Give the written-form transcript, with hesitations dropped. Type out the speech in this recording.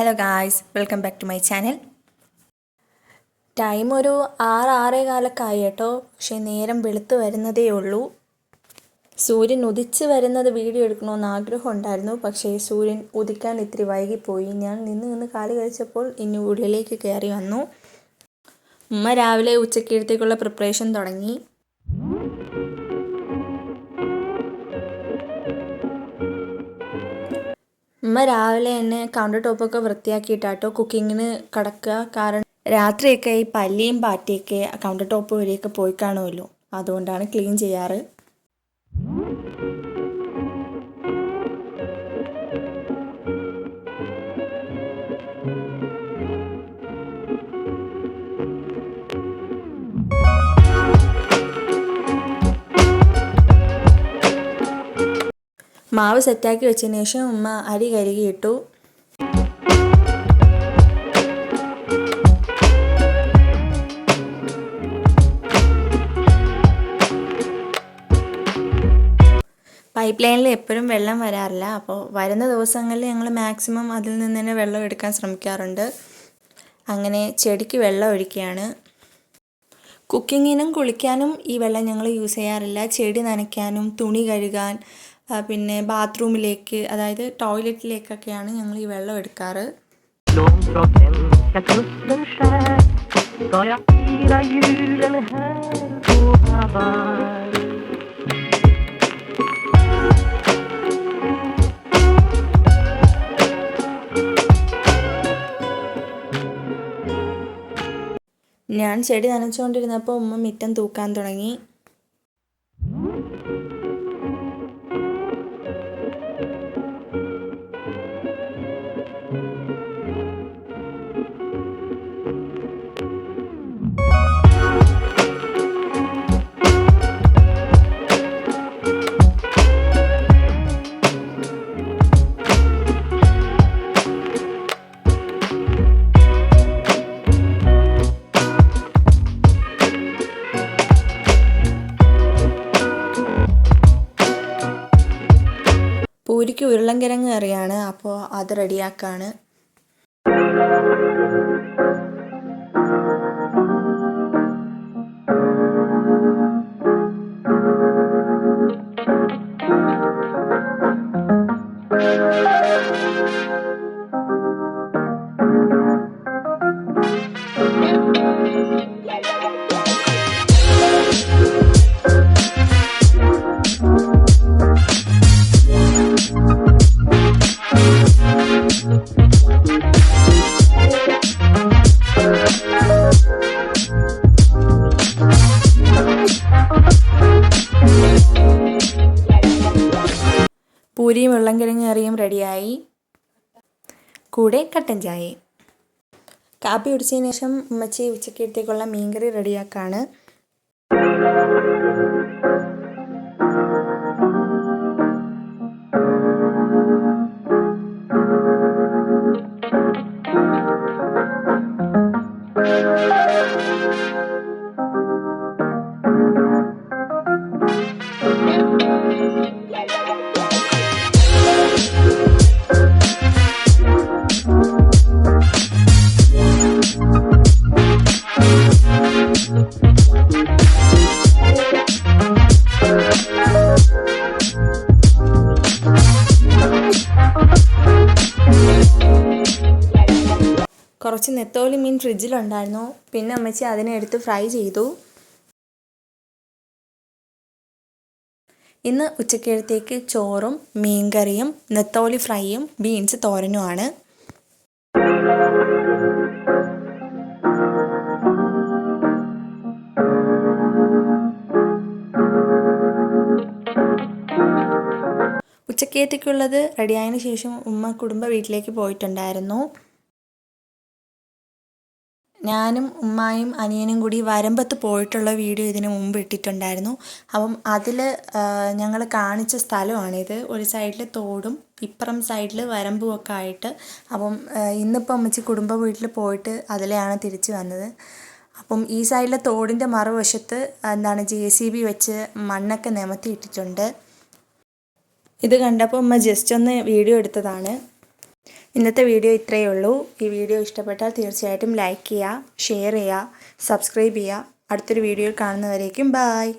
Hello guys, welcome back to my channel. Time ഒരു 6-6:15 കേട്ടോ. പക്ഷേ നേരം വെളുത്ത് വരുന്നതേ ഉള്ളൂ. സൂര്യൻ ഉദിച്ച് വരുന്നത് വീഡിയോ എടുക്കണമെന്ന് ആഗ്രഹം ഉണ്ടായിരുന്നു. പക്ഷേ സൂര്യൻ ഉദിക്കാൻ ഇത്തിരി വൈകിപ്പോയി. ഞാൻ നിന്ന് കാല് കഴിച്ചപ്പോൾ ഇനി ഉള്ളിലേക്ക് കയറി വന്നു. ഉമ്മ രാവിലെ ഉച്ചക്കത്തേക്കുള്ള പ്രിപ്പറേഷൻ തുടങ്ങി. ഉമ്മ രാവിലെ തന്നെ കൗണ്ടർ ടോപ്പൊക്കെ വൃത്തിയാക്കിയിട്ടാട്ടോ കുക്കിങ്ങിന് കിടക്കുക. കാരണം രാത്രിയൊക്കെ ഈ പല്ലിയും പാറ്റിയൊക്കെ കൗണ്ടർ ടോപ്പ് വഴിയൊക്കെ പോയി കാണുമല്ലോ, അതുകൊണ്ടാണ് ക്ലീൻ ചെയ്യാറ്. മാവ് സെറ്റാക്കി വെച്ചതിന് ശേഷം ഉമ്മ അരി കഴുകിയിട്ടു. പൈപ്പ് ലൈനിൽ എപ്പോഴും വെള്ളം വരാറില്ല. അപ്പോൾ വരുന്ന ദിവസങ്ങളിൽ ഞങ്ങൾ മാക്സിമം അതിൽ നിന്ന് തന്നെ വെള്ളം എടുക്കാൻ ശ്രമിക്കാറുണ്ട്. അങ്ങനെ ചെടിക്ക് വെള്ളം ഒഴിക്കുകയാണ്. കുക്കിങ്ങിനും കുളിക്കാനും ഈ വെള്ളം ഞങ്ങൾ യൂസ് ചെയ്യാറില്ല. ചെടി നനയ്ക്കാനും തുണി കഴുകാൻ പിന്നെ ബാത്റൂമിലേക്ക്, അതായത് ടോയ്ലറ്റിലേക്കൊക്കെയാണ് ഞങ്ങൾ ഈ വെള്ളം എടുക്കാറ്. ഞാൻ ചെടി നനച്ചുകൊണ്ടിരുന്നപ്പോൾ ഉമ്മ മുറ്റം തൂക്കാൻ തുടങ്ങി. പൂരിക്ക് ഉരുളൻകിഴങ്ങ് കറിയാണ്, അപ്പോൾ അത് റെഡിയാക്കാണ്. പൂരിയും ഉരുളൻകിഴങ്ങ് കറിയും റെഡിയായി. കൂടെ കട്ടൻ ചായയും. കാപ്പി കുടിച്ചതിന് ശേഷം ഉമ്മച്ചി ഉച്ചക്കത്തേക്കുള്ള മീൻകറി റെഡിയാക്കാണ്. കുറച്ച് നെത്തോലി മീൻ ഫ്രിഡ്ജിലുണ്ടായിരുന്നു. പിന്നെ അമ്മച്ചി അതിനെ എടുത്ത് ഫ്രൈ ചെയ്തു. ഇന്ന് ഉച്ചക്കത്തേക്ക് ചോറും മീൻകറിയും നെത്തോലി ഫ്രൈയും ബീൻസ് തോരനുമാണ്. ഉച്ചക്കത്തേക്കുള്ളത് റെഡിയായതിനു ശേഷം ഉമ്മ കുടുംബ വീട്ടിലേക്ക് പോയിട്ടുണ്ടായിരുന്നു. ഞാനും ഉമ്മായും അനിയനും കൂടി വരമ്പത്ത് പോയിട്ടുള്ള വീഡിയോ ഇതിന് മുമ്പ് ഇട്ടിട്ടുണ്ടായിരുന്നു. അപ്പം അതിൽ ഞങ്ങൾ കാണിച്ച സ്ഥലമാണിത്. ഒരു സൈഡിൽ തോടും ഇപ്പുറം സൈഡിൽ വരമ്പും ഒക്കെ ആയിട്ട്. അപ്പം ഇന്നിപ്പോൾ അമ്മച്ചി കുടുംബ വീട്ടിൽ പോയിട്ട് അതിലെയാണ് തിരിച്ചു വന്നത്. അപ്പം ഈ സൈഡിലെ തോടിൻ്റെ മറുവശത്ത് JCB വെച്ച് മണ്ണൊക്കെ നിമത്തിയിട്ടിട്ടുണ്ട്. ഇത് കണ്ടപ്പോൾ ഉമ്മ ജസ്റ്റ് ഒന്ന് വീഡിയോ എടുത്തതാണ്. ഇന്നത്തെ വീഡിയോ ഇത്രയേ ഉള്ളൂ. ഈ വീഡിയോ ഇഷ്ടപ്പെട്ടാൽ തീർച്ചയായിട്ടും ലൈക്ക് ചെയ്യുക, ഷെയർ ചെയ്യുക, സബ്സ്ക്രൈബ് ചെയ്യുക. അടുത്തൊരു വീഡിയോയിൽ കാണുന്നവരേക്കും ബായ്.